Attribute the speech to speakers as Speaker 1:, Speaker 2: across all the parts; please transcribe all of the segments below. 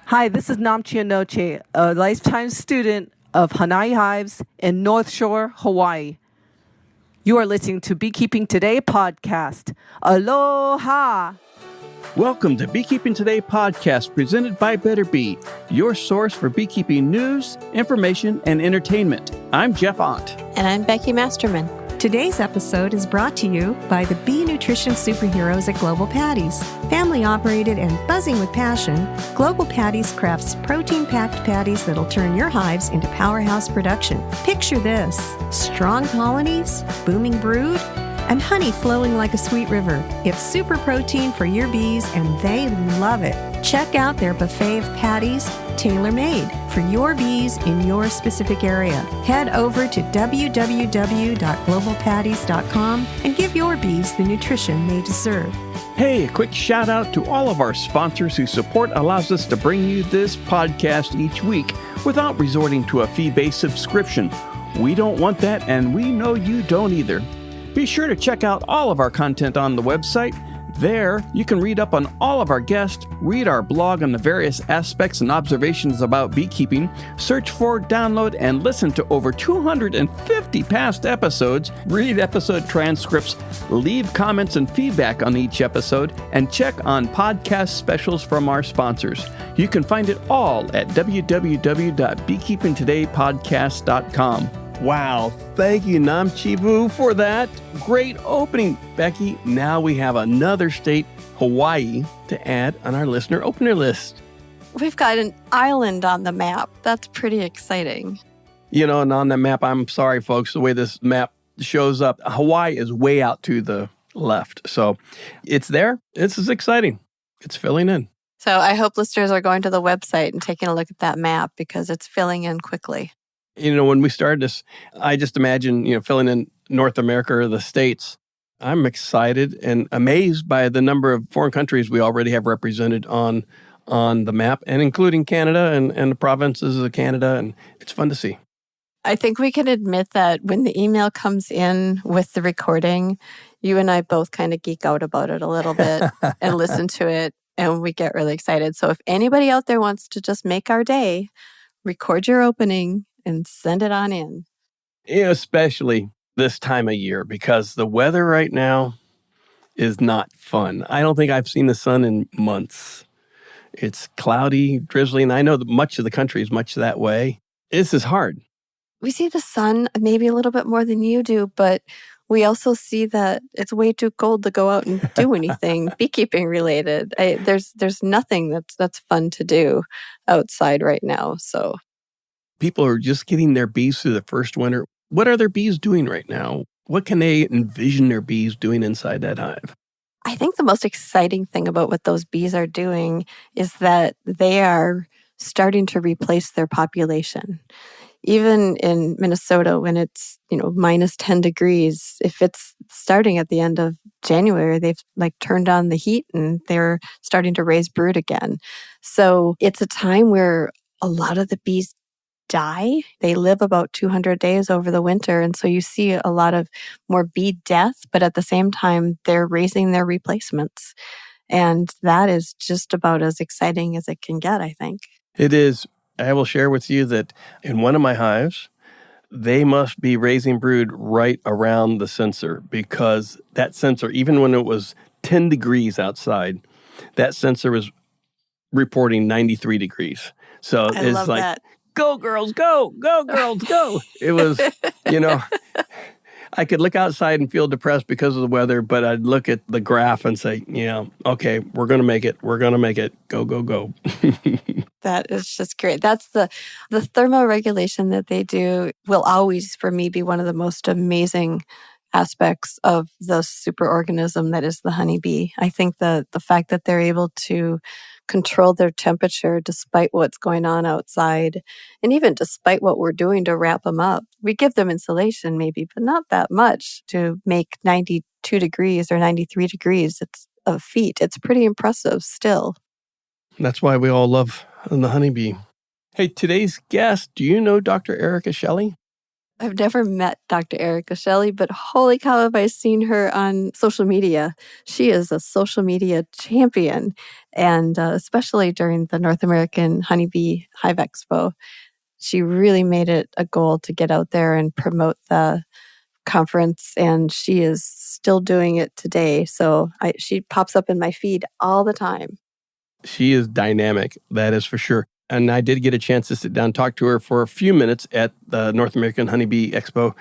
Speaker 1: Hi, this is Namchi Anoche, a lifetime student of Hanai Hives in North Shore, Hawaii. You are listening to Beekeeping Today Podcast. Aloha!
Speaker 2: Welcome to Beekeeping Today Podcast, presented by Beterbee, your source for beekeeping news, information, and entertainment. I'm Jeff Ott.
Speaker 3: And I'm Becky Masterman.
Speaker 4: Today's episode is brought to you by the bee nutrition superheroes at Global Patties. Family operated and buzzing with passion, Global Patties crafts protein-packed patties that'll turn your hives into powerhouse production. Picture this: strong colonies, booming brood, and honey flowing like a sweet river. It's super protein for your bees, and they love it. Check out their buffet of patties, tailor-made for your bees in your specific area. Head over to www.globalpatties.com and give your bees the nutrition they deserve.
Speaker 2: Hey, a quick shout out to all of our sponsors whose support allows us to bring you this podcast each week without resorting to a fee-based subscription. We don't want that, and we know you don't either. Be sure to check out all of our content on the website. There, you can read up on all of our guests, read our blog on the various aspects and observations about beekeeping, search for, download, and listen to over 250 past episodes, read episode transcripts, leave comments and feedback on each episode, and check on podcast specials from our sponsors. You can find it all at www.beekeepingtodaypodcast.com. Wow, thank you, Namchivu, for that great opening. Becky, now we have another state, Hawaii, to add on our listener opener list.
Speaker 3: We've got an island on the map. That's pretty exciting.
Speaker 2: You know, and on the map, I'm sorry, folks, the way this map shows up, Hawaii is way out to the left. So it's there. This is exciting. It's filling in.
Speaker 3: So I hope listeners are going to the website and taking a look at that map because it's filling in quickly.
Speaker 2: You know, when we started this, I just imagine, filling in North America or the States. I'm excited and amazed by the number of foreign countries we already have represented on the map, and including Canada and the provinces of Canada, and it's fun to see.
Speaker 3: I think we can admit that when the email comes in with the recording, you and I both kind of geek out about it a little bit and listen to it, and we get really excited. So if anybody out there wants to just make our day, record your opening and send it on in.
Speaker 2: Especially this time of year, because the weather right now is not fun. I don't think I've seen the sun in months. It's cloudy, drizzly, and I know that much of the country is much that way. This is hard.
Speaker 3: We see the sun maybe a little bit more than you do, but we also see that it's way too cold to go out and do anything beekeeping related. There's nothing that's fun to do outside right now, so...
Speaker 2: People are just getting their bees through the first winter. What are their bees doing right now? What can they envision their bees doing inside that hive?
Speaker 3: I think the most exciting thing about what those bees are doing is that they are starting to replace their population. Even in Minnesota, when it's, minus 10 degrees, if it's starting at the end of January, they've turned on the heat and they're starting to raise brood again. So it's a time where a lot of the bees die. They live about 200 days over the winter. And so you see a lot of more bee death, but at the same time, they're raising their replacements. And that is just about as exciting as it can get, I think.
Speaker 2: It is. I will share with you that in one of my hives, they must be raising brood right around the sensor, because that sensor, even when it was 10 degrees outside, that sensor was reporting 93 degrees. So
Speaker 3: I love that.
Speaker 2: Go, girls, go, girls, go. It was, I could look outside and feel depressed because of the weather, but I'd look at the graph and say, okay, we're going to make it. We're going to make it. Go, go, go.
Speaker 3: That is just great. That's the thermoregulation that they do will always, for me, be one of the most amazing aspects of the superorganism that is the honeybee. I think the fact that they're able to control their temperature despite what's going on outside, and even despite what we're doing to wrap them up. We give them insulation maybe, but not that much to make 92 degrees or 93 degrees. It's a feat. It's pretty impressive still.
Speaker 2: That's why we all love the honeybee. Hey, today's guest, do you know Dr. Erica Shelley?
Speaker 3: I've never met Dr. Erica Shelley, but holy cow, have I seen her on social media. She is a social media champion, and especially during the North American Honeybee Hive Expo, she really made it a goal to get out there and promote the conference, and she is still doing it today. So she pops up in my feed all the time.
Speaker 2: She is dynamic, that is for sure. And I did get a chance to sit down and talk to her for a few minutes at the North American Honeybee Expo.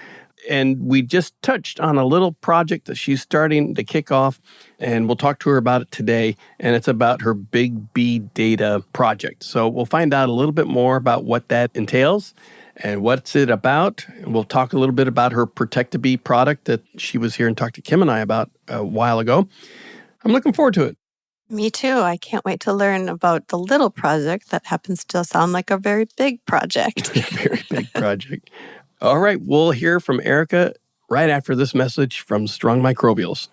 Speaker 2: And we just touched on a little project that she's starting to kick off, and we'll talk to her about it today. And it's about her Big Bee Data project. So we'll find out a little bit more about what that entails and what's it about. And we'll talk a little bit about her ProtectaBEE product that she was here and talked to Kim and I about a while ago. I'm looking forward to it.
Speaker 3: Me too. I can't wait to learn about the little project that happens to sound like a very big project.
Speaker 2: A very big project. All right, we'll hear from Erica right after this message from Strong Microbials.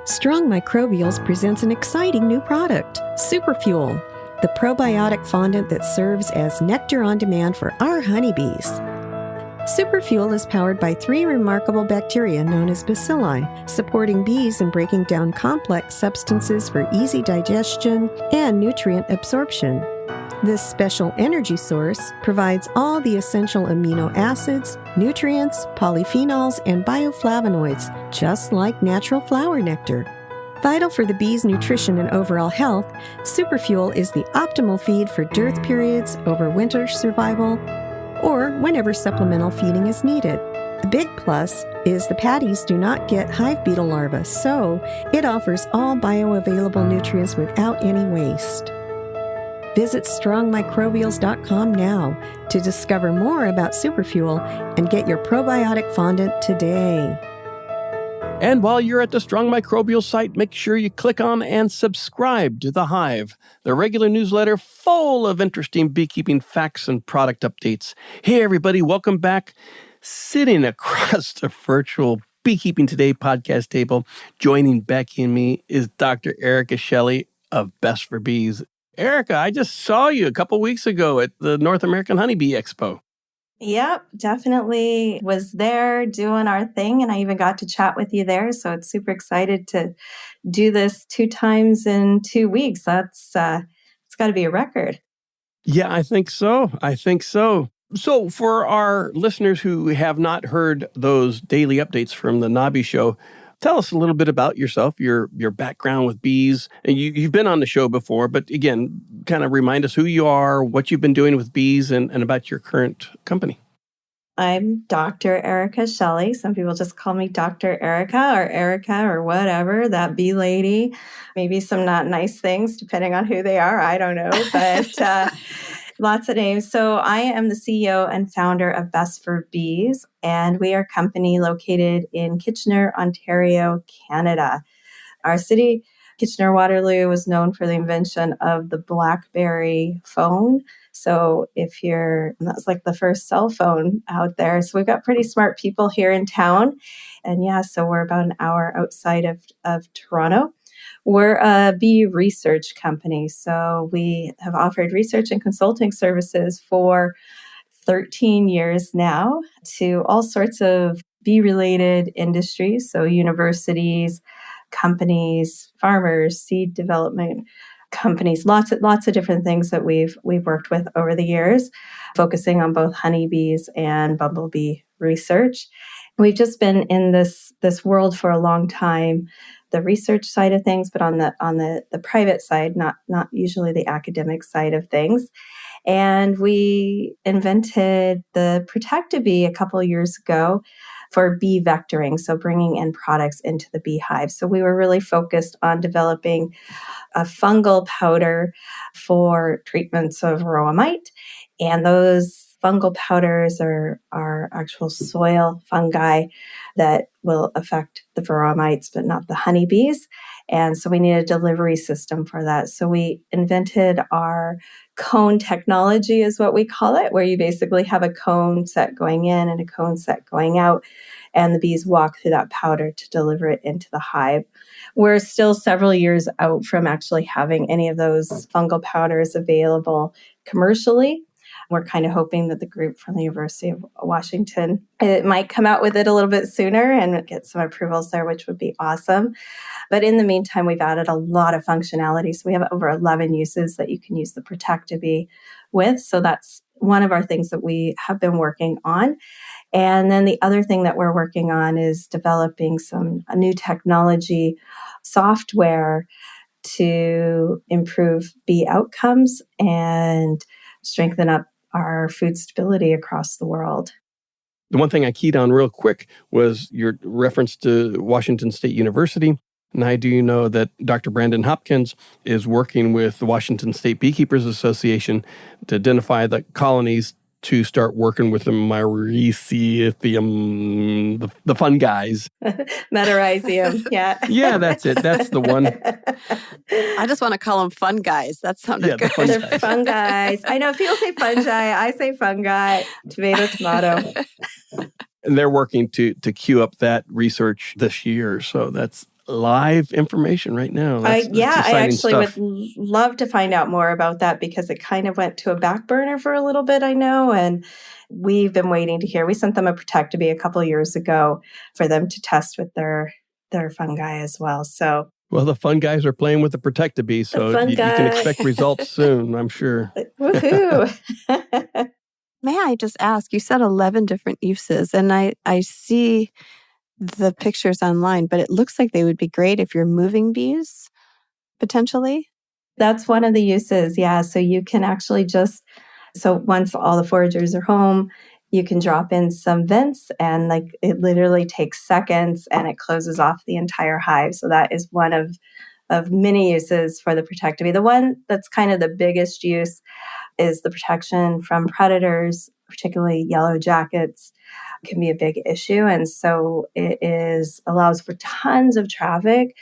Speaker 4: Strong Microbials presents an exciting new product, Superfuel, the probiotic fondant that serves as nectar on demand for our honeybees. Superfuel is powered by 3 remarkable bacteria known as bacilli, supporting bees in breaking down complex substances for easy digestion and nutrient absorption. This special energy source provides all the essential amino acids, nutrients, polyphenols, and bioflavonoids, just like natural flower nectar. Vital for the bee's nutrition and overall health, Superfuel is the optimal feed for dearth periods, over winter survival, or whenever supplemental feeding is needed. The big plus is the patties do not get hive beetle larvae, so it offers all bioavailable nutrients without any waste. Visit strongmicrobials.com now to discover more about Superfuel and get your probiotic fondant today.
Speaker 2: And while you're at the Strong Microbial site, make sure you click on and subscribe to The Hive, the regular newsletter full of interesting beekeeping facts and product updates. Hey, everybody, welcome back. Sitting across the virtual Beekeeping Today podcast table, joining Becky and me is Dr. Erica Shelley of Best for Bees. Erica, I just saw you a couple weeks ago at the North American Honeybee Expo.
Speaker 5: Yep, definitely was there doing our thing, and I even got to chat with you there. So it's super excited to do this 2 times in 2 weeks. It's got to be a record.
Speaker 2: Yeah, I think so. So for our listeners who have not heard those daily updates from the Nobby Show, tell us a little bit about yourself, your background with bees. And you've been on the show before, but again, kind of remind us who you are, what you've been doing with bees, and about your current company.
Speaker 5: I'm Dr. Erica Shelley. Some people just call me Dr. Erica or whatever, that bee lady. Maybe some not nice things, depending on who they are. I don't know, but lots of names. So I am the CEO and founder of Best for Bees, and we are a company located in Kitchener, Ontario, Canada. Our city, Kitchener-Waterloo, was known for the invention of the BlackBerry phone. So that's like the first cell phone out there. So we've got pretty smart people here in town. And yeah, so we're about an hour outside of Toronto. We're a bee research company. So we have offered research and consulting services for 13 years now to all sorts of bee-related industries. So universities, companies, farmers, seed development companies, lots of different things that we've worked with over the years, focusing on both honeybees and bumblebee research. We've just been in this world for a long time, the research side of things, but on the private side, not usually the academic side of things. And we invented the ProtectaBEE a couple of years ago for bee vectoring, so bringing in products into the beehive. So we were really focused on developing a fungal powder for treatments of varroa mite, and those fungal powders are actual soil fungi that will affect the varroa mites, but not the honeybees. And so we need a delivery system for that. So we invented our cone technology, is what we call it, where you basically have a cone set going in and a cone set going out, and the bees walk through that powder to deliver it into the hive. We're still several years out from actually having any of those fungal powders available commercially. We're kind of hoping that the group from the University of Washington, it might come out with it a little bit sooner and get some approvals there, which would be awesome. But in the meantime, we've added a lot of functionality. So we have over 11 uses that you can use the ProtectaBEE with. So that's one of our things that we have been working on. And then the other thing that we're working on is developing a new technology software to improve bee outcomes and strengthen up our food stability across the world.
Speaker 2: The one thing I keyed on real quick was your reference to Washington State University. And I do know that Dr. Brandon Hopkins is working with the Washington State Beekeepers Association to identify the colonies to start working with the Metarhizium, the fun guys.
Speaker 5: Metarhizium, yeah.
Speaker 2: Yeah, that's it. That's the one.
Speaker 3: I just want to call them fun guys. That sounded good.
Speaker 5: They're fun guys. I know people say fungi. I say fungi. Tomato.
Speaker 2: And they're working to queue up that research this year. So that's live information right now.
Speaker 5: I actually
Speaker 2: stuff.
Speaker 5: would love to find out more about that because it kind of went to a back burner for a little bit, I know. And we've been waiting to hear. We sent them a ProtectaBEE a couple of years ago for them to test with their fungi as well. So,
Speaker 2: well, the fun guys are playing with the ProtectaBEE, so you can expect results soon, I'm sure.
Speaker 5: Woohoo!
Speaker 3: May I just ask, you said 11 different uses, and I see the pictures online, but it looks like they would be great if you're moving bees, potentially.
Speaker 5: That's one of the uses, yeah. So you can actually so once all the foragers are home, you can drop in some vents and it literally takes seconds and it closes off the entire hive. So that is one of many uses for the ProtectaBEE. The one that's kind of the biggest use is the protection from predators, particularly yellow jackets. Can be a big issue. And so it allows for tons of traffic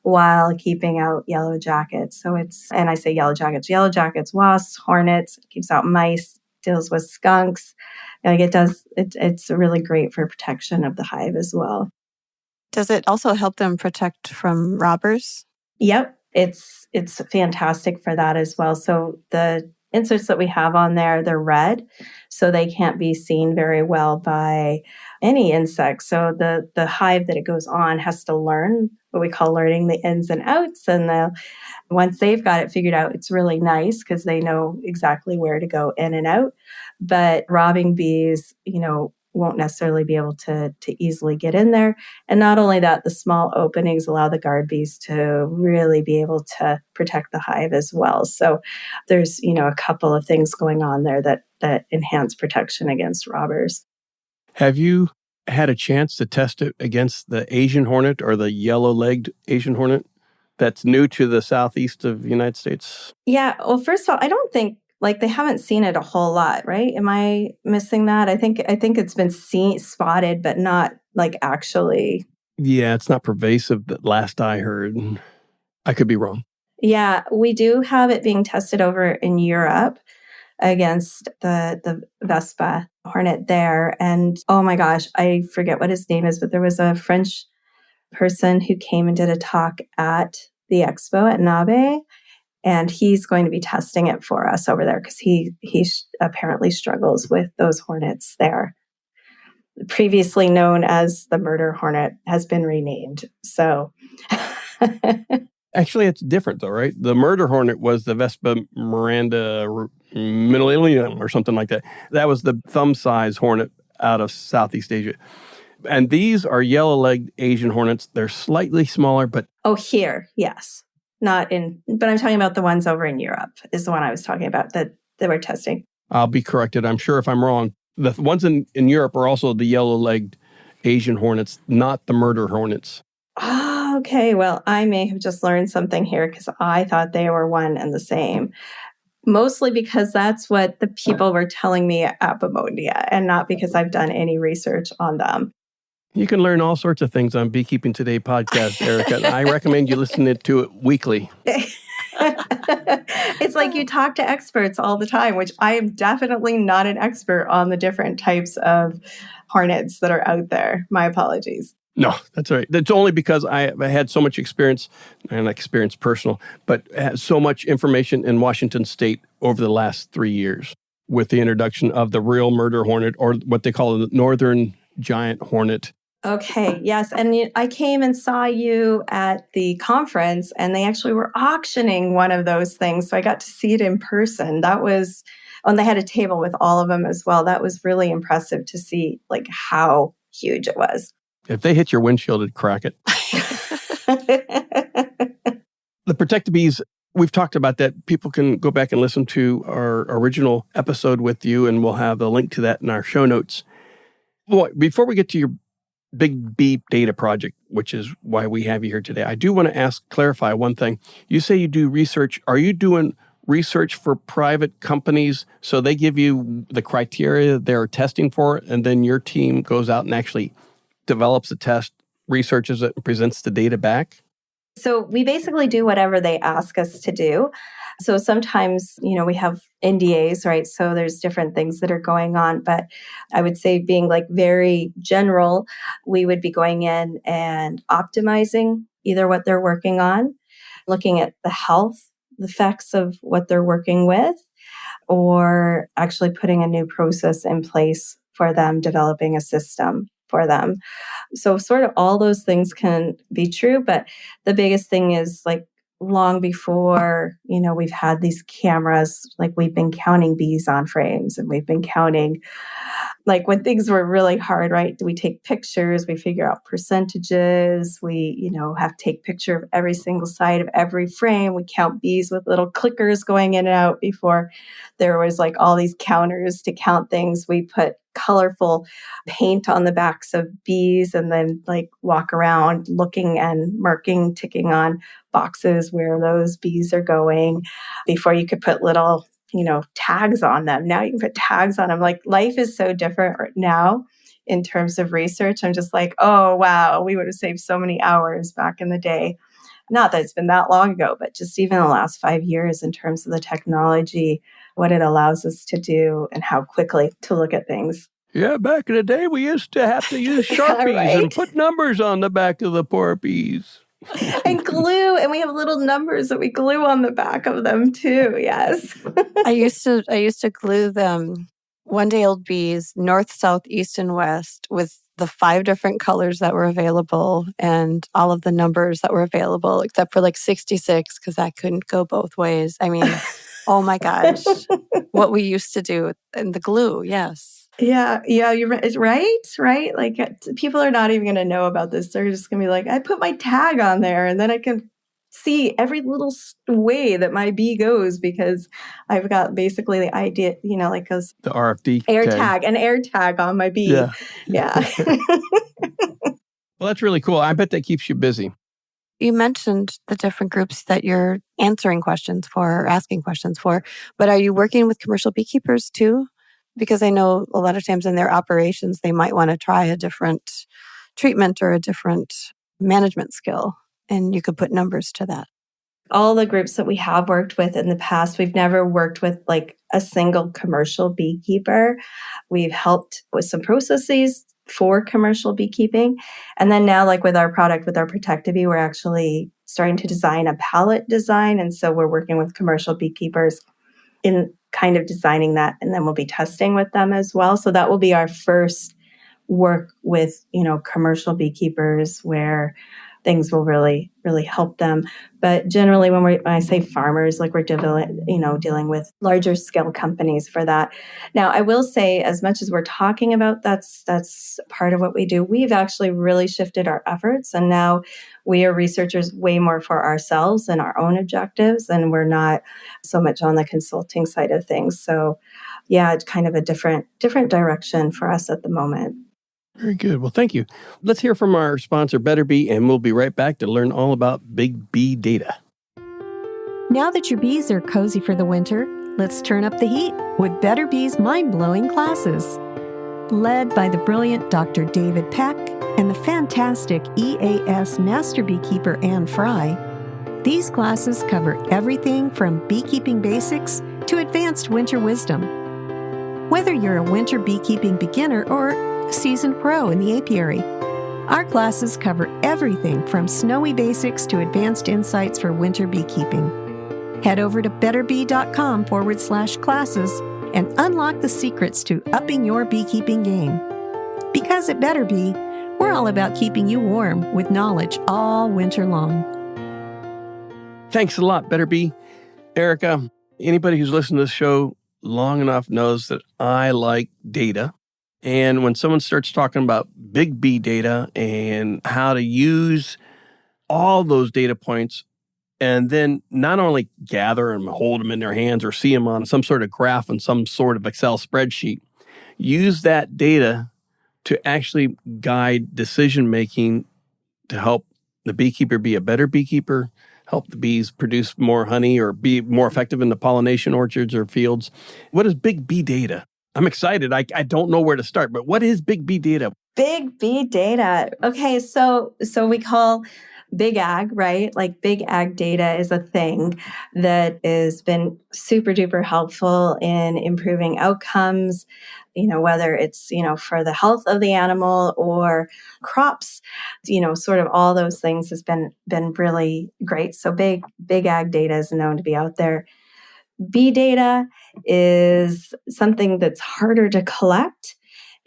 Speaker 5: while keeping out yellow jackets. And I say yellow jackets, wasps, hornets, keeps out mice, deals with skunks. It's really great for protection of the hive as well.
Speaker 3: Does it also help them protect from robbers?
Speaker 5: Yep. It's fantastic for that as well. So the inserts that we have on there, they're red, so they can't be seen very well by any insect. So the hive that it goes on has to learn what we call learning the ins and outs. And once they've got it figured out, it's really nice because they know exactly where to go in and out. But robbing bees, won't necessarily be able to easily get in there. And not only that, the small openings allow the guard bees to really be able to protect the hive as well. So there's, a couple of things going on there that enhance protection against robbers.
Speaker 2: Have you had a chance to test it against the Asian hornet or the yellow-legged Asian hornet that's new to the southeast of the United States?
Speaker 5: Yeah. Well, first of all, I don't think they haven't seen it a whole lot, right? Am I missing that? I think it's been spotted, but not actually.
Speaker 2: Yeah, it's not pervasive. That last I heard, I could be wrong.
Speaker 5: Yeah, we do have it being tested over in Europe against the Vespa hornet there, and oh my gosh, I forget what his name is, but there was a French person who came and did a talk at the expo at Nabe. And he's going to be testing it for us over there because he apparently struggles with those hornets there. Previously known as the murder hornet has been renamed. So,
Speaker 2: actually, it's different though, right? The murder hornet was the Vespa miranda middleilium or something like that. That was the thumb-size hornet out of Southeast Asia. And these are yellow-legged Asian hornets. They're slightly smaller, but...
Speaker 5: Oh, here, yes. But I'm talking about the ones over in Europe is the one I was talking about that we're testing.
Speaker 2: I'll be corrected, I'm sure, if I'm wrong. The ones in Europe are also the yellow-legged Asian hornets, not the murder hornets.
Speaker 5: Oh, okay. Well, I may have just learned something here because I thought they were one and the same. Mostly because that's what the people were telling me at Apomonia and not because I've done any research on them.
Speaker 2: You can learn all sorts of things on Beekeeping Today Podcast, Erica. I recommend you listen to it weekly.
Speaker 5: It's like you talk to experts all the time, which I am definitely not an expert on the different types of hornets that are out there. My apologies.
Speaker 2: No, that's all right. That's only because I had so much experience, and personal, but so much information in Washington State over the last 3 years. with the introduction of the real murder hornet, or what they call the northern giant hornet.
Speaker 5: Okay, yes. And I came and saw you at the conference, and they actually were auctioning one of those things. So I got to see it in person. That was, and they had a table with all of them as well. That was really impressive to see like how huge it was.
Speaker 2: If they hit your windshield, it'd crack it. The ProtectaBEEs, we've talked about that. People can go back and listen to our original episode with you, and we'll have a link to that in our show notes. Boy, before we get to your big bee data project, which is why we have you here today, I do want to clarify one thing. You say you do research. Are you doing research for private companies so they give you the criteria they're testing for, and then your team goes out and actually develops a test, researches it, and presents the data back?
Speaker 5: So we basically do whatever they ask us to do. So sometimes, we have NDAs, right? So there's different things that are going on. But I would say being like very general, we would be going in and optimizing either what they're working on, looking at the health effects of what they're working with, or actually putting a new process in place for them, developing a system for them. So sort of all those things can be true, but the biggest thing is like long before, we've had these cameras, like we've been counting bees on frames, and we've been counting, like when things were really hard, right? We take pictures, we figure out percentages, we, have to take picture of every single side of every frame. We count bees with little clickers going in and out. Before there was like all these counters to count things. We put colorful paint on the backs of bees and then like walk around looking and marking, ticking on boxes where those bees are going. Before you could put little, tags on them. Now you can put tags on them. Like life is so different right now in terms of research. I'm just like, oh, wow, we would have saved so many hours back in the day. Not that it's been that long ago, but just even the last 5 years in terms of the technology, what it allows us to do and how quickly to look at things.
Speaker 2: Yeah, back in the day, we used to have to use Sharpies
Speaker 5: Right?
Speaker 2: and put numbers on the back of the poor bees.
Speaker 5: And glue, and we have little numbers that we glue on the back of them too. Yes.
Speaker 3: I used to glue them 1-day-old bees, north, south, east, and west, with the 5 different colors that were available and all of the numbers that were available, except for like 66, because that couldn't go both ways. I mean, oh my gosh, what we used to do and the glue, yes.
Speaker 5: Yeah, you're right. Like people are not even going to know about this. They're just going to be like, I put my tag on there, and then I can see every little way that my bee goes because I've got basically the idea, like those
Speaker 2: the RFD
Speaker 5: an air tag on my bee. Yeah.
Speaker 2: Well, that's really cool. I bet that keeps you busy.
Speaker 3: You mentioned the different groups that you're answering questions for or asking questions for, but are you working with commercial beekeepers too? Because I know a lot of times in their operations, they might want to try a different treatment or a different management skill, and you could put numbers to that.
Speaker 5: All the groups that we have worked with in the past, we've never worked with like a single commercial beekeeper. We've helped with some processes for commercial beekeeping. And then now, like with our product, with our ProtectaBEE, we're actually starting to design a palette design. And so we're working with commercial beekeepers in kind of designing that, and then we'll be testing with them as well. So that will be our first work with, commercial beekeepers where things will really, really help them. But generally, when I say farmers, like we're dealing with larger scale companies for that. Now, I will say, as much as we're talking about that's part of what we do, we've actually really shifted our efforts, and now we are researchers way more for ourselves and our own objectives, and we're not so much on the consulting side of things. So, yeah, it's kind of a different direction for us at the moment.
Speaker 2: Very good. Well, thank you. Let's hear from our sponsor, BetterBee, and we'll be right back to learn all about big bee data.
Speaker 4: Now that your bees are cozy for the winter, let's turn up the heat with BetterBee's mind-blowing classes. Led by the brilliant Dr. David Peck and the fantastic EAS Master Beekeeper Anne Fry, these classes cover everything from beekeeping basics to advanced winter wisdom. Whether you're a winter beekeeping beginner or a seasoned pro in the apiary, our classes cover everything from snowy basics to advanced insights for winter beekeeping. Head over to betterbee.com/classes and unlock the secrets to upping your beekeeping game. Because at Better Bee, we're all about keeping you warm with knowledge all winter long.
Speaker 2: Thanks a lot, Better Bee. Erica, anybody who's listened to this show long enough knows that I like data. And when someone starts talking about big bee data and how to use all those data points and then not only gather and hold them in their hands or see them on some sort of graph in some sort of Excel spreadsheet, use that data to actually guide decision-making to help the beekeeper be a better beekeeper, help the bees produce more honey or be more effective in the pollination orchards or fields. What is big bee data? I'm excited. I don't know where to start, but what is big bee data?
Speaker 5: Big bee data. Okay, so we call big ag, right? Like big ag data is a thing that has been super duper helpful in improving outcomes, whether it's, for the health of the animal or crops, sort of all those things has been really great. So big ag data is known to be out there. Bee data is something that's harder to collect.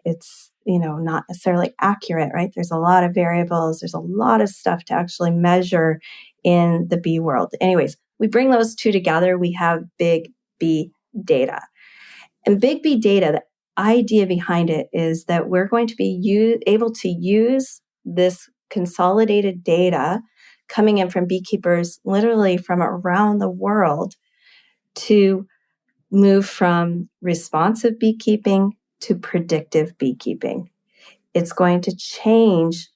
Speaker 5: It's not necessarily accurate, right? There's a lot of variables. There's a lot of stuff to actually measure in the bee world. Anyways, we bring those two together. We have big bee data. And big bee data, the idea behind it is that we're going to be able to use this consolidated data coming in from beekeepers literally from around the world to move from responsive beekeeping to predictive beekeeping. It's going to change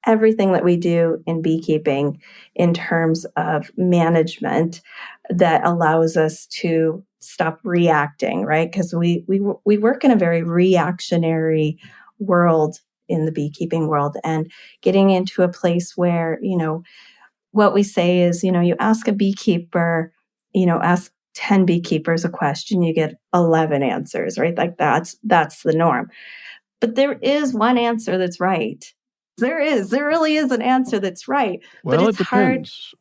Speaker 5: everything that we do in beekeeping in terms of management that allows us to stop reacting, right? Because we work in a very reactionary world in the beekeeping world, and getting into a place where, what we say is, you ask a beekeeper, ask 10 beekeepers a question, you get 11 answers, right? Like that's the norm. But there is one answer that's right. There really is an answer that's right.
Speaker 2: Well,
Speaker 5: but it's
Speaker 2: it depends.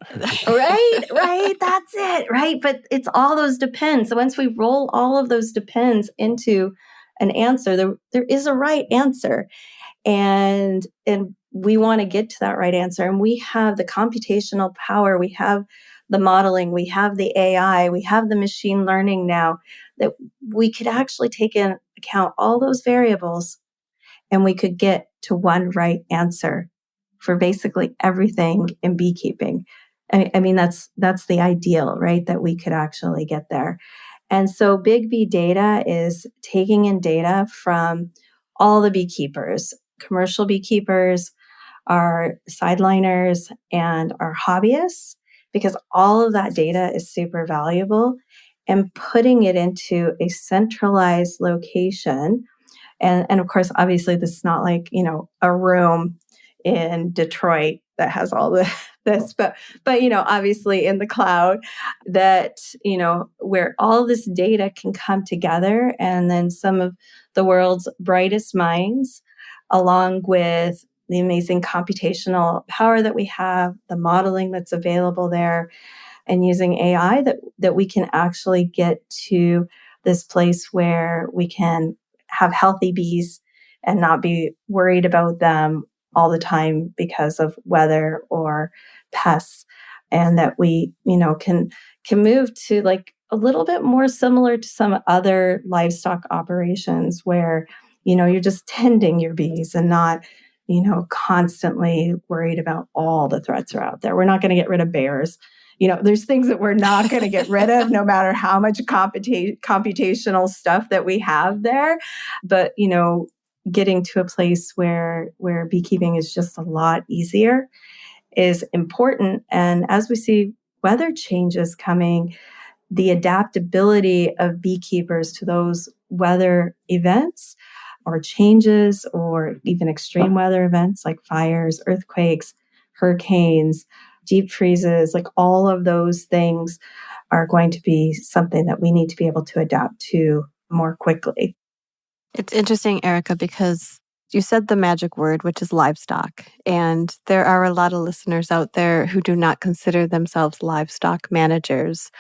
Speaker 5: Right. That's it, right? But it's all those depends. So once we roll all of those depends into an answer, there is a right answer. And we want to get to that right answer. And we have the computational power, we have the modeling, we have the AI, we have the machine learning now that we could actually take into account all those variables and we could get to one right answer for basically everything in beekeeping. I mean, that's the ideal, right? That we could actually get there. And so big bee data is taking in data from all the beekeepers, commercial beekeepers, our sideliners, and our hobbyists, because all of that data is super valuable, and putting it into a centralized location. And of course, obviously, this is not like, a room in Detroit that has all this, but obviously in the cloud that, where all this data can come together, and then some of the world's brightest minds, along with the amazing computational power that we have, the modeling that's available there, and using AI that we can actually get to this place where we can have healthy bees and not be worried about them all the time because of weather or pests, and that we, can move to like a little bit more similar to some other livestock operations where, you're just tending your bees and not, constantly worried about all the threats are out there. We're not going to get rid of bears. There's things that we're not going to get rid of, no matter how much computational stuff that we have there. But, getting to a place where beekeeping is just a lot easier is important. And as we see weather changes coming, the adaptability of beekeepers to those weather events or changes, or even extreme weather events like fires, earthquakes, hurricanes, deep freezes, like all of those things are going to be something that we need to be able to adapt to more quickly.
Speaker 3: It's interesting, Erica, because you said the magic word, which is livestock. And there are a lot of listeners out there who do not consider themselves livestock managers.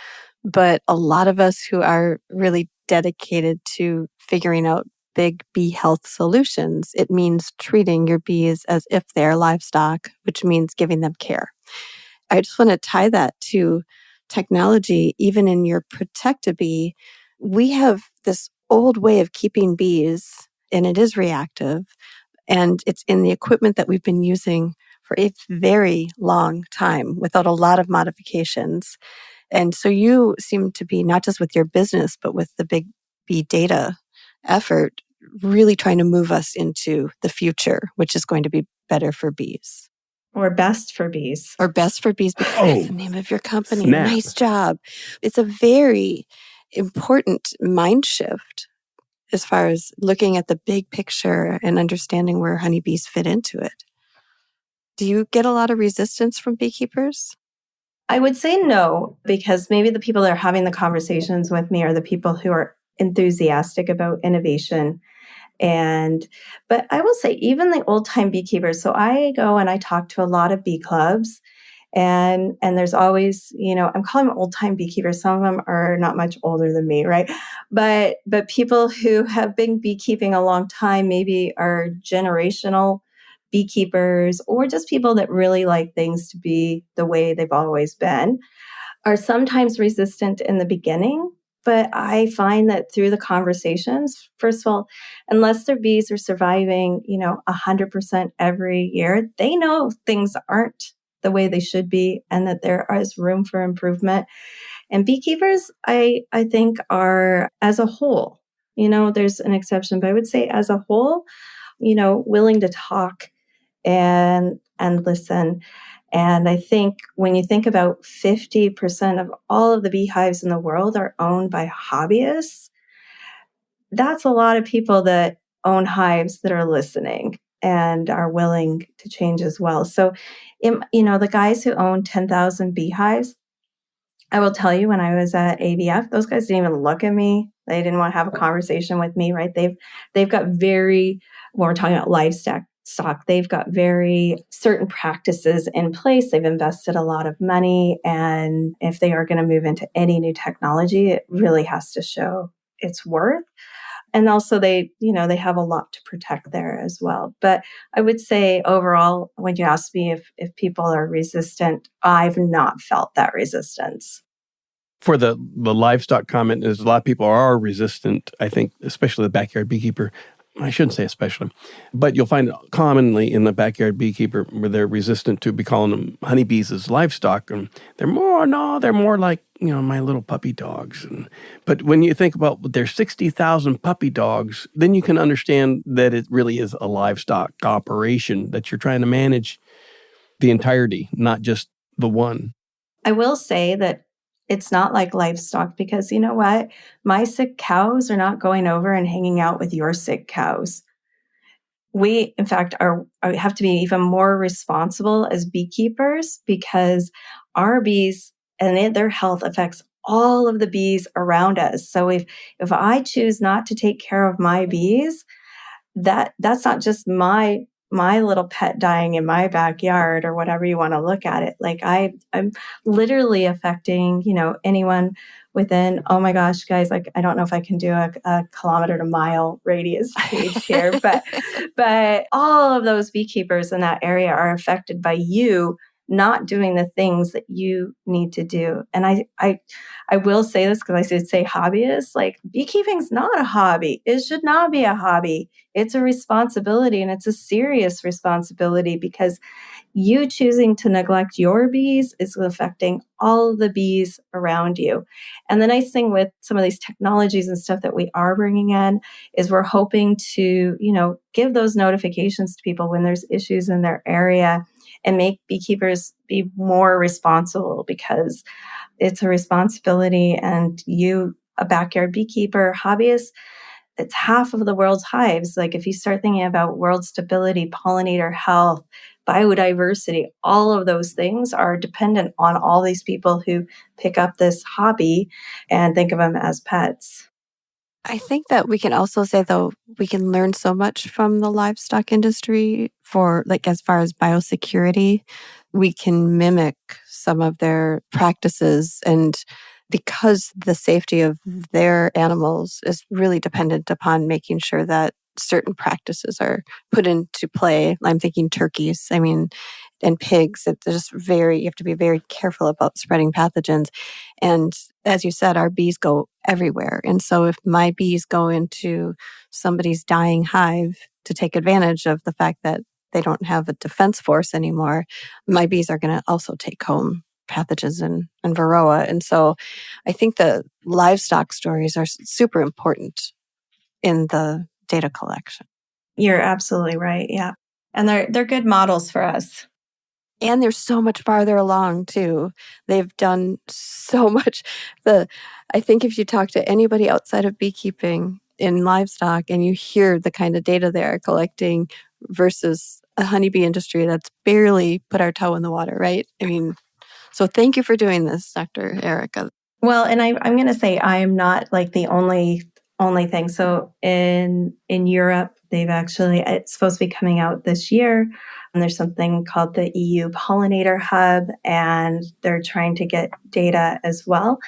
Speaker 3: But a lot of us who are really dedicated to figuring out big bee health solutions, it means treating your bees as if they're livestock, which means giving them care. I just want to tie that to technology. Even in your ProtectaBEE, we have this old way of keeping bees, and it is reactive, and it's in the equipment that we've been using for a very long time without a lot of modifications. And so you seem to be, not just with your business, but with the big bee data effort, really trying to move us into the future, which is going to be better for bees.
Speaker 5: Or best for bees.
Speaker 3: Or best for bees, because that's the name of your company.
Speaker 2: Snap.
Speaker 3: Nice job. It's a very important mind shift as far as looking at the big picture and understanding where honeybees fit into it. Do you get a lot of resistance from beekeepers?
Speaker 5: I would say no, because maybe the people that are having the conversations with me are the people who are enthusiastic about innovation. But I will say, even the old time beekeepers, so I go and I talk to a lot of bee clubs, and there's always, I'm calling them old time beekeepers. Some of them are not much older than me, right? But people who have been beekeeping a long time, maybe are generational beekeepers, or just people that really like things to be the way they've always been, are sometimes resistant in the beginning. But I find that through the conversations, first of all, unless their bees are surviving, 100% every year, they know things aren't the way they should be and that there is room for improvement. And beekeepers, I think, are, as a whole, there's an exception, but I would say as a whole, willing to talk and listen. And I think when you think about 50% of all of the beehives in the world are owned by hobbyists, that's a lot of people that own hives that are listening and are willing to change as well. So, the guys who own 10,000 beehives, I will tell you, when I was at ABF, those guys didn't even look at me. They didn't want to have a conversation with me, right? They've got when we're talking about livestock, they've got very certain practices in place. They've invested a lot of money. And if they are going to move into any new technology, it really has to show its worth. And also they have a lot to protect there as well. But I would say overall, when you ask me if people are resistant, I've not felt that resistance.
Speaker 2: For the livestock comment, is a lot of people are resistant, I think, especially the backyard beekeeper. I shouldn't say especially, but you'll find commonly in the backyard beekeeper where they're resistant to be calling them honeybees as livestock. And they're more like, my little puppy dogs. But when you think about there's 60,000 puppy dogs, then you can understand that it really is a livestock operation that you're trying to manage the entirety, not just the one.
Speaker 5: I will say that it's not like livestock, because you know what? My sick cows are not going over and hanging out with your sick cows. We, in fact, have to be even more responsible as beekeepers, because our bees and their health affects all of the bees around us. So if I choose not to take care of my bees, that's not just my little pet dying in my backyard, or whatever you want to look at it. Like I'm literally affecting, anyone within, oh my gosh, guys, like, I don't know if I can do a kilometer to mile radius page here, but all of those beekeepers in that area are affected by you not doing the things that you need to do. And I will say this, because I should say hobbyists, like, beekeeping's not a hobby. It should not be a hobby. It's a responsibility, and it's a serious responsibility, because you choosing to neglect your bees is affecting all the bees around you. And the nice thing with some of these technologies and stuff that we are bringing in is we're hoping to, give those notifications to people when there's issues in their area, and make beekeepers be more responsible, because it's a responsibility. And you, a backyard beekeeper, hobbyist, it's half of the world's hives. Like, if you start thinking about world stability, pollinator health, biodiversity, all of those things are dependent on all these people who pick up this hobby and think of them as pets.
Speaker 3: I think that we can also say, though, we can learn so much from the livestock industry for, like, as far as biosecurity. We can mimic some of their practices, and because the safety of their animals is really dependent upon making sure that certain practices are put into play. I'm thinking turkeys, and pigs. It's just you have to be very careful about spreading pathogens. And as you said, our bees go everywhere. And so if my bees go into somebody's dying hive to take advantage of the fact that they don't have a defense force anymore, my bees are going to also take home pathogens and varroa. And so I think the livestock stories are super important in the data collection.
Speaker 5: You're absolutely right. Yeah. And they're good models for us.
Speaker 3: And they're so much farther along too. They've done so much. I think if you talk to anybody outside of beekeeping in livestock and you hear the kind of data they are collecting versus a honeybee industry that's barely put our toe in the water, right? So thank you for doing this, Dr. Erica.
Speaker 5: Well, and I'm going to say I'm not like the only thing. So in Europe, it's supposed to be coming out this year. And there's something called the EU Pollinator Hub, and they're trying to get data as well.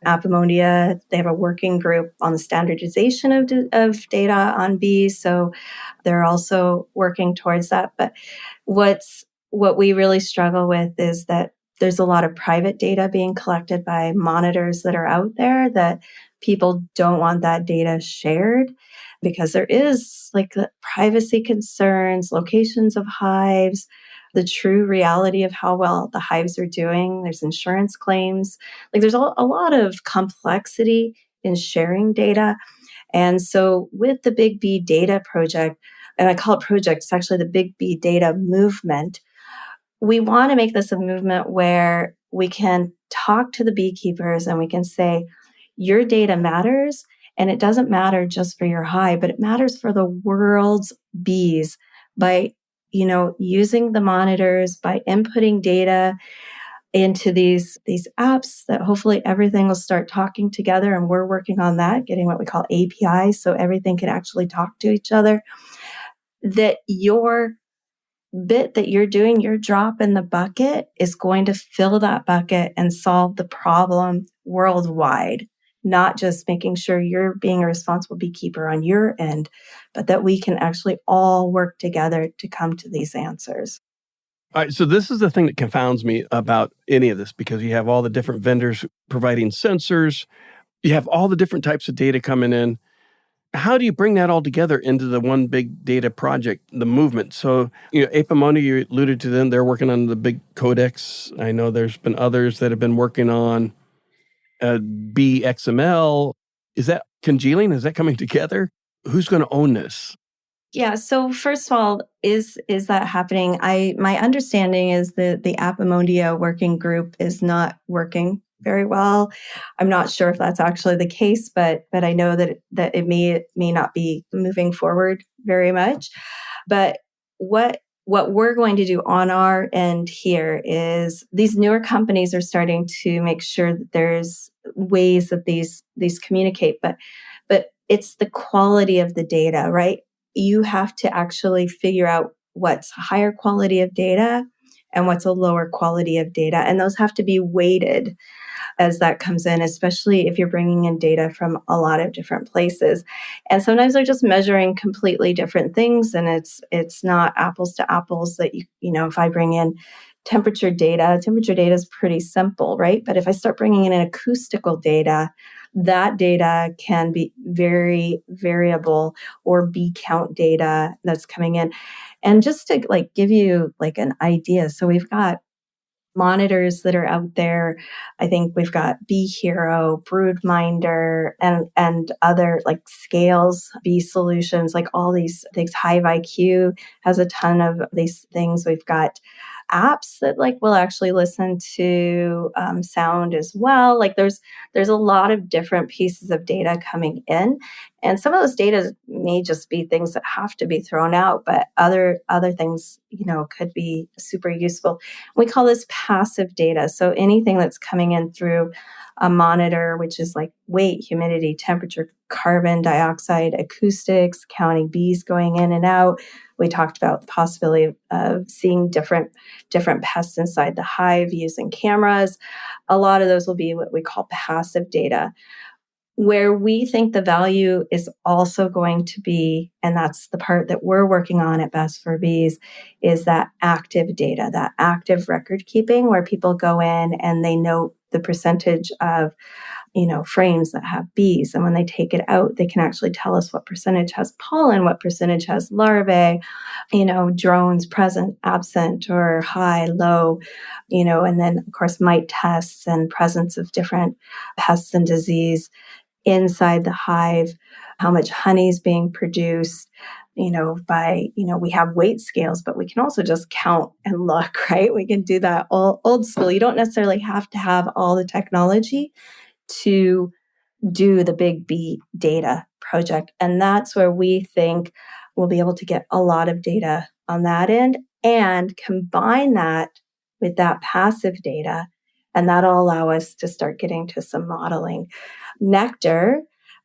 Speaker 5: Appomondia, they have a working group on the standardization of data on bees. So they're also working towards that. But what we really struggle with is that there's a lot of private data being collected by monitors that are out there that people don't want that data shared because there is like the privacy concerns, locations of hives, the true reality of how well the hives are doing. There's insurance claims. Like there's a lot of complexity in sharing data. And so with the Big Bee Data Project, and I call it project, it's actually the Big Bee Data Movement, we want to make this a movement where we can talk to the beekeepers and we can say, your data matters, and it doesn't matter just for your hive, but it matters for the world's bees by, using the monitors, by inputting data into these apps that hopefully everything will start talking together. And we're working on that, getting what we call APIs, so everything can actually talk to each other. That your bit that you're doing, your drop in the bucket, is going to fill that bucket and solve the problem worldwide, not just making sure you're being a responsible beekeeper on your end, but that we can actually all work together to come to these answers.
Speaker 2: All right, so this is the thing that confounds me about any of this, because you have all the different vendors providing sensors, you have all the different types of data coming in. How do you bring that all together into the one big data project, the movement? So, Appomondia, you alluded to them, they're working on the big codex. I know there's been others that have been working on BXML. Is that congealing? Is that coming together? Who's going to own this?
Speaker 5: Yeah. So first of all, is that happening? My understanding is that the Appomondia working group is not working very well. I'm not sure if that's actually the case, but I know that it may not be moving forward very much. But what we're going to do on our end here is these newer companies are starting to make sure that there's ways that these communicate, but it's the quality of the data, right? You have to actually figure out what's higher quality of data and what's a lower quality of data. And those have to be weighted as that comes in, especially if you're bringing in data from a lot of different places. And sometimes they're just measuring completely different things. And it's not apples to apples that, if I bring in temperature data is pretty simple, right? But if I start bringing in acoustical data, that data can be very variable, or bee count data that's coming in. And just to give you an idea, so we've got monitors that are out there. I think we've got Bee Hero, Broodminder, and other scales, bee solutions, all these things. Hive IQ has a ton of these things. We've got apps that will actually listen to sound as well. There's a lot of different pieces of data coming in, and some of those data may just be things that have to be thrown out, but other things could be super useful. We call this passive data. So anything that's coming in through a monitor, which is like weight, humidity, temperature, carbon dioxide, acoustics, counting bees going in and out. We talked about the possibility of seeing different pests inside the hive using cameras. A lot of those will be what we call passive data. Where we think the value is also going to be, and that's the part that we're working on at Best for Bees, is that active data, that active record keeping where people go in and they note the percentage of, frames that have bees. And when they take it out, they can actually tell us what percentage has pollen, what percentage has larvae, drones present, absent, or high, low, and then of course mite tests and presence of different pests and disease inside the hive, how much honey is being produced, we have weight scales, but we can also just count and look, right? We can do that all old school. You don't necessarily have to have all the technology to do the big bee data project. And that's where we think we'll be able to get a lot of data on that end and combine that with that passive data. And that'll allow us to start getting to some modeling. Nectar,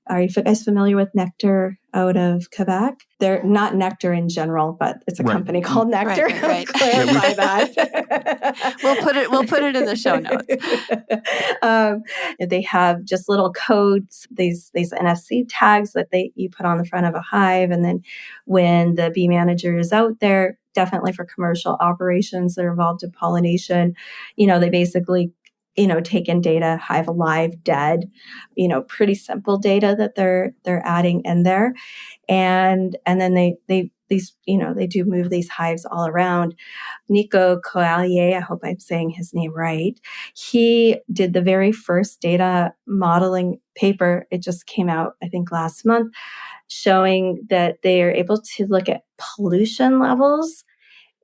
Speaker 5: are you guys familiar with Nectar out of Quebec? They're not Nectar in general, but it's a company called Nectar.
Speaker 3: Right.
Speaker 5: Clarify that.
Speaker 3: We'll put it in the show notes.
Speaker 5: They have just little codes, these NFC tags that you put on the front of a hive, and then when the bee manager is out there, definitely for commercial operations that are involved in pollination, they basically take in data, hive alive, dead, pretty simple data that they're adding in there. And then they do move these hives all around. Nico Coallier, I hope I'm saying his name right. He did the very first data modeling paper. It just came out, I think, last month, showing that they are able to look at pollution levels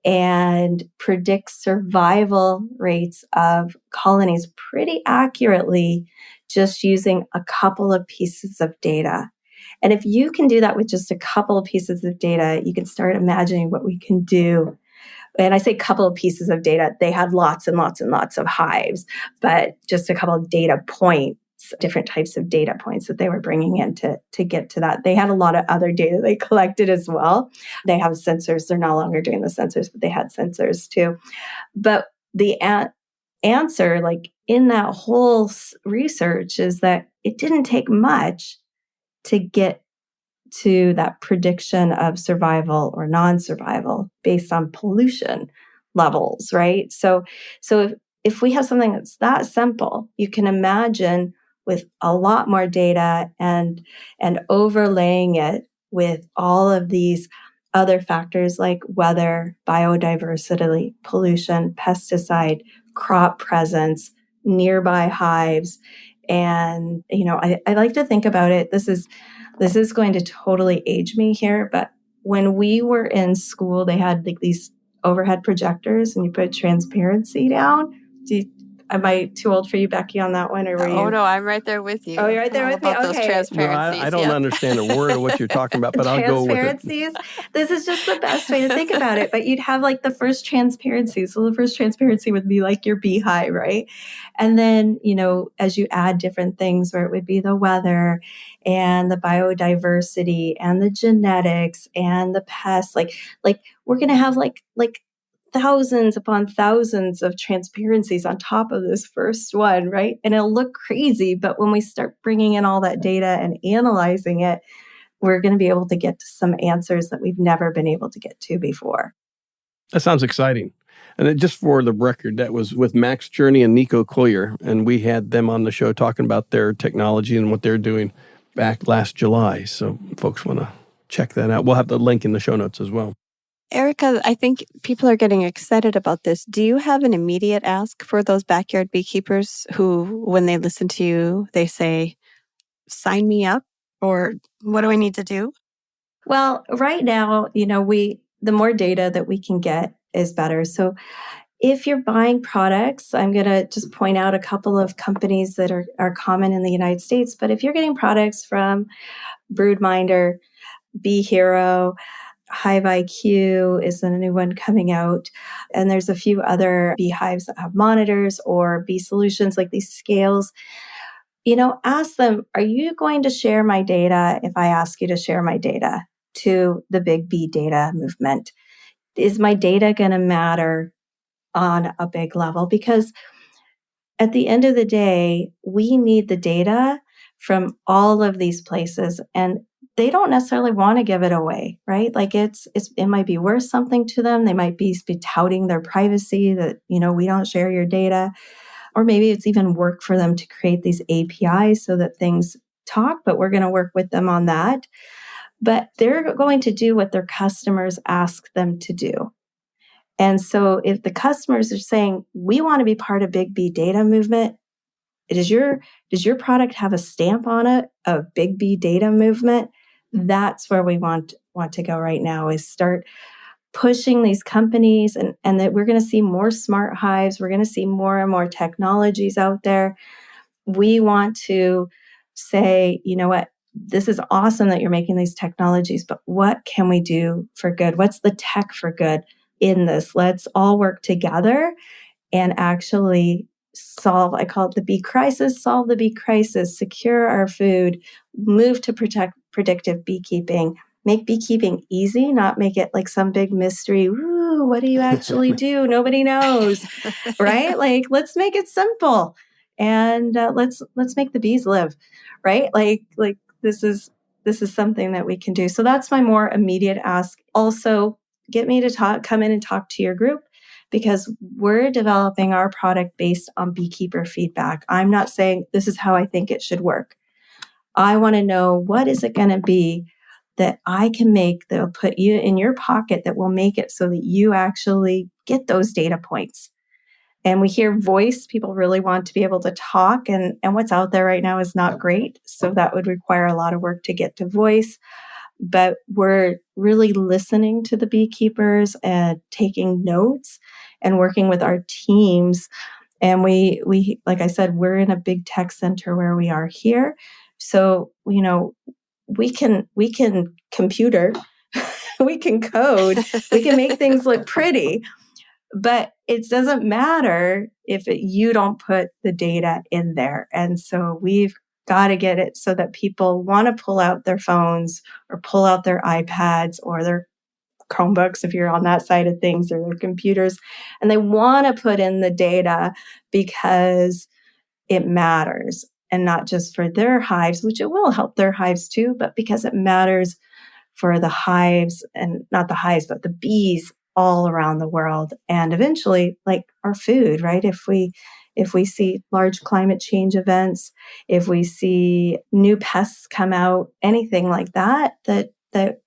Speaker 5: and predict survival rates of colonies pretty accurately just using a couple of pieces of data. And if you can do that with just a couple of pieces of data, you can start imagining what we can do. And I say couple of pieces of data, they had lots and lots and lots of hives, but just a couple of data points, different types of data points that they were bringing in to get to that. They had a lot of other data they collected as well. They have sensors. They're no longer doing the sensors, but they had sensors too. But the answer, like in that whole research, is that it didn't take much to get to that prediction of survival or non-survival based on pollution levels, right? So if we have something that's that simple, you can imagine with a lot more data and overlaying it with all of these other factors like weather, biodiversity, pollution, pesticide, crop presence, nearby hives. And, I like to think about it. This is going to totally age me here, but when we were in school, they had like these overhead projectors and you put transparency down. Am I too old for you, Becky, on that one? Or were you?
Speaker 3: Oh, no, I'm right there with you.
Speaker 5: Oh, you're right there with me?
Speaker 3: Okay. Those transparencies.
Speaker 2: No, I don't understand a word of what you're talking about, but I'll go with it.
Speaker 5: Transparencies. This is just the best way to think about it. But you'd have like the first transparency. So the first transparency would be like your beehive, right? And then, as you add different things where it would be the weather and the biodiversity and the genetics and the pests, like we're going to have like thousands upon thousands of transparencies on top of this first one, right? And it'll look crazy, but when we start bringing in all that data and analyzing it, we're going to be able to get to some answers that we've never been able to get to before.
Speaker 2: That sounds exciting. And then just for the record, that was with Max Journey and Nico Collier, and we had them on the show talking about their technology and what they're doing back last July. So folks want to check that out. We'll have the link in the show notes as well.
Speaker 3: Erica, I think people are getting excited about this. Do you have an immediate ask for those backyard beekeepers who, when they listen to you, they say, sign me up? Or what do I need to do?
Speaker 5: Well, right now, the more data that we can get is better. So if you're buying products, I'm going to just point out a couple of companies that are common in the United States. But if you're getting products from Broodminder, Bee Hero, Hive IQ is a new one coming out. And there's a few other beehives that have monitors or bee solutions like these scales. ask them, are you going to share my data if I ask you to share my data to the big B data movement? Is my data going to matter on a big level? Because at the end of the day, we need the data from all of these places, and they don't necessarily want to give it away, right? Like it might be worth something to them. They might be touting their privacy that, we don't share your data. Or maybe it's even work for them to create these APIs so that things talk, but we're going to work with them on that. But they're going to do what their customers ask them to do. And so if the customers are saying, we want to be part of Big B data movement, does your product have a stamp on it of Big B data movement? That's where we want to go right now, is start pushing these companies, and that we're going to see more smart hives. We're going to see more and more technologies out there. We want to say, you know what, this is awesome that you're making these technologies, but what can we do for good? What's the tech for good in this? Let's all work together and actually solve, I call it the bee crisis, solve the bee crisis, secure our food, move to predictive beekeeping, make beekeeping easy, not make it like some big mystery. Ooh, what do you actually do? Nobody knows, right? Like, let's make it simple, and let's make the bees live, right? Like this is something that we can do. So that's my more immediate ask. Also, get me to come in and talk to your group, because we're developing our product based on beekeeper feedback. I'm not saying this is how I think it should work. I want to know, what is it going to be that I can make that will put you in your pocket, that will make it so that you actually get those data points. And we hear voice. People really want to be able to talk, and what's out there right now is not great. So that would require a lot of work to get to voice. But we're really listening to the beekeepers and taking notes and working with our teams. And we like I said, we're in a big tech center where we are here. So, we can computer, we can code, we can make things look pretty, but it doesn't matter if you don't put the data in there. And so we've got to get it so that people want to pull out their phones or pull out their iPads or their Chromebooks, if you're on that side of things, or their computers, and they want to put in the data because it matters, and not just for their hives, which it will help their hives too, but because it matters for the hives, and not the hives, but the bees all around the world. And eventually, like our food, right? If we see large climate change events, if we see new pests come out, anything like that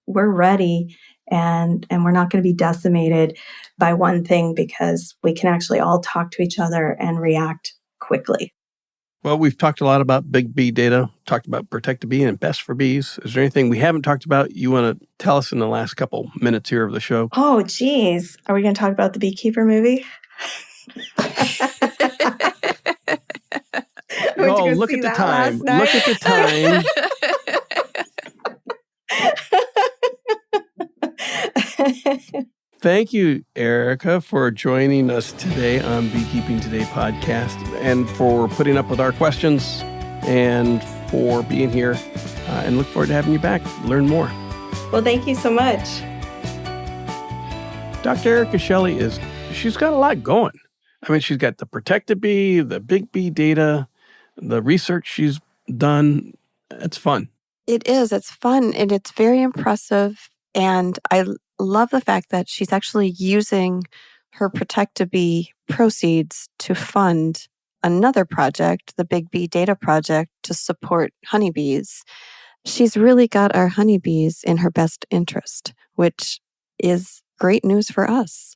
Speaker 5: we're ready, and we're not going to be decimated by one thing, because we can actually all talk to each other and react quickly.
Speaker 2: Well, we've talked a lot about big bee data, talked about ProtectaBEE and best for bees. Is there anything we haven't talked about you want to tell us in the last couple minutes here of the show?
Speaker 5: Oh, geez. Are we going to talk about the Beekeeper movie?
Speaker 2: Oh, look at the time. Look at the time. Thank you, Erica, for joining us today on Beekeeping Today Podcast, and for putting up with our questions, and for being here. And look forward to having you back. Learn more.
Speaker 5: Well, thank you so much.
Speaker 2: Dr. Erica Shelley she's got a lot going. I mean, she's got the ProtectaBEE, the big bee data, the research she's done. It's fun.
Speaker 3: It is. It's fun, and it's very impressive. And I love the fact that she's actually using her ProtectaBEE proceeds to fund another project, the Big Bee Data Project, to support honeybees. She's really got our honeybees in her best interest, which is great news for us.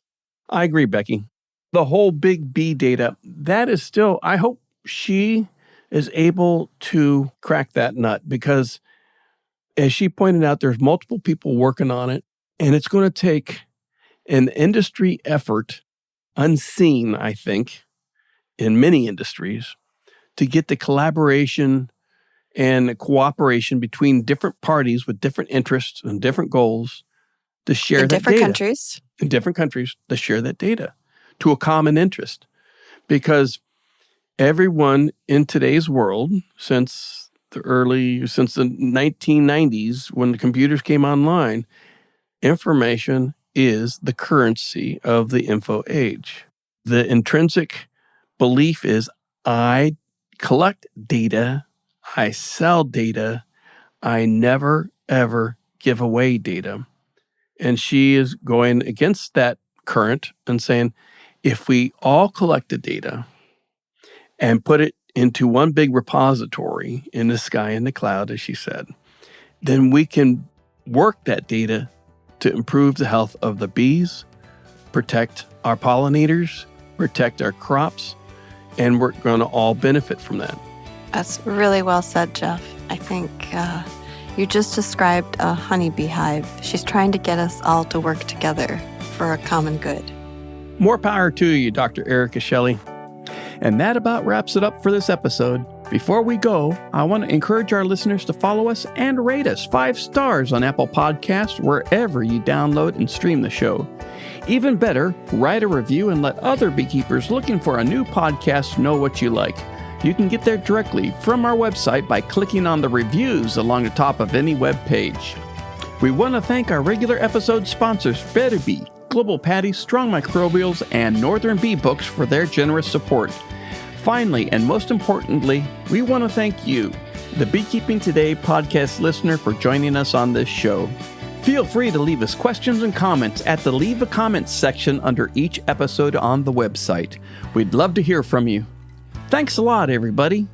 Speaker 2: I agree, Becky. The whole Big Bee data, that is still, I hope she is able to crack that nut, because as she pointed out, there's multiple people working on it, and it's going to take an industry effort, unseen, I think, in many industries, to get the collaboration and the cooperation between different parties with different interests and different goals to share that data. In different countries, to share that data to a common interest. Because Everyone in today's world, since the 1990s, when the computers came online, information is the currency of the info age. The intrinsic belief is I collect data, I sell data, I never, ever give away data. And she is going against that current and saying, if we all collect the data and put it into one big repository in the sky and the cloud, as she said, then we can work that data to improve the health of the bees, protect our pollinators, protect our crops, and we're going to all benefit from that.
Speaker 3: That's really well said, Jeff. I think you just described a honeybee hive. She's trying to get us all to work together for a common good.
Speaker 2: More power to you, Dr. Erica Shelley. And that about wraps it up for this episode. Before we go, I want to encourage our listeners to follow us and rate us 5 stars on Apple Podcasts, wherever you download and stream the show. Even better, write a review and let other beekeepers looking for a new podcast know what you like. You can get there directly from our website by clicking on the reviews along the top of any web page. We want to thank our regular episode sponsors, ProtectaBEE, Global Patty, Strong Microbials, and Northern Bee Books for their generous support. Finally, and most importantly, we want to thank you, the Beekeeping Today podcast listener, for joining us on this show. Feel free to leave us questions and comments at the Leave a Comment section under each episode on the website. We'd love to hear from you. Thanks a lot, everybody.